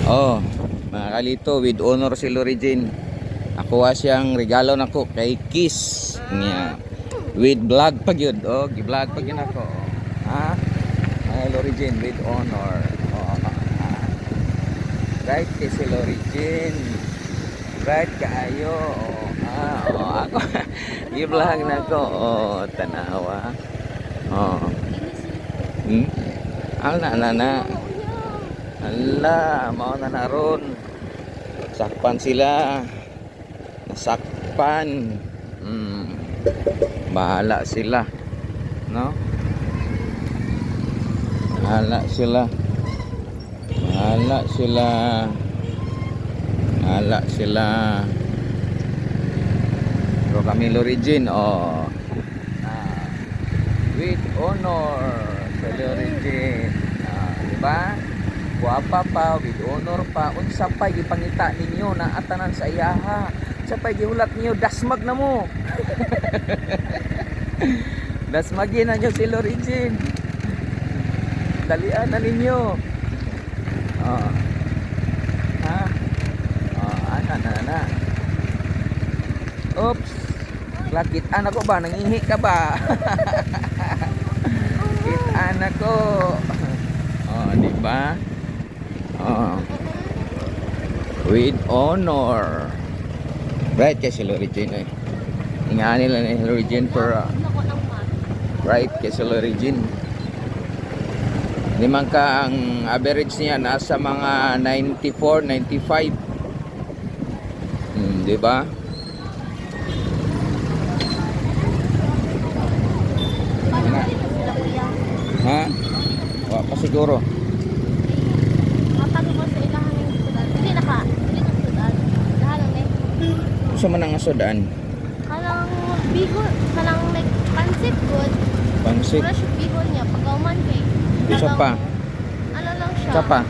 Oh, mga kalito, with honor si Lorigin. Ako siyang regalo nako kay Kiss niya. With vlog pag yun. Oh, gi-vlog pag yun ako. Ha? Ay, Lorigin with honor. Oh, right kay si Lorigin. Right kaayo. Ako. Gi-vlog nako. Oh, tanawa. Oh. Na. Ala, mao na naron. Sakpan sila. Nasakpan. Bahala sila. No? Bahala sila. Bahala sila. Bahala sila. Pero kami Lorigin, oh. With honor sa Lorigin. Diba? Guwapa pa, with honor pa. Unsa pa gipangita ninyo na atanan sa iyaha. Unsa pa gihulat niyo, dasmag na mo. Dasmagin na nyo si Lorigin. Dalian na ninyo. Ha? Ana. Oops. Lakitan ako ba? Nangihi ka ba? Kitaan ako. Diba? With honor. Right kay si Lorigin eh. Ingani lang ni Lorigin for right kay si Lorigin. Limang ka ang average niya nasa mga 94, 95. Diba? Ha? Wa pa siguro. Sa manang asodaan? Kanang bihon, kanang like pansit good. Pansit? Wala siya bihon niya, pagkauman kay. Isa pa? Ano lang siya? Isa pa?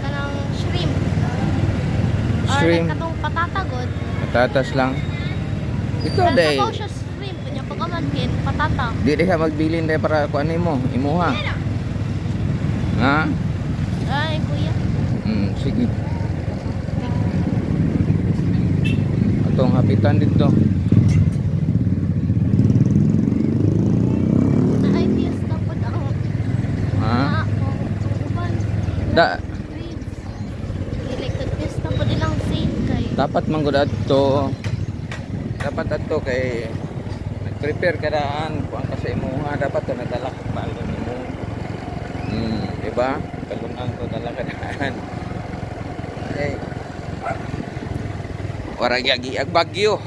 Kanang shrimp. Shrimp? Or like katong patata good. Patatas lang? Ikaw Kanang day. sabaw siya shrimp niya, pagkauman kay patata. Di ka magbilin day para kuan mo, imuha. Ha? Ay, kuya. Sige. Atong hapitan dito. Ay, fiesta po daw. Ha? Uban. Da, Elected fiesta po nilang sale kay. dapat manggod adto. Dapat adto kay nag-prepare ka daan kuan ka sa imuha, dapat to nadala ka balon nimo. Diba? Kalungan ko dala ka daan. Okay. Warag yagi ag bagyo.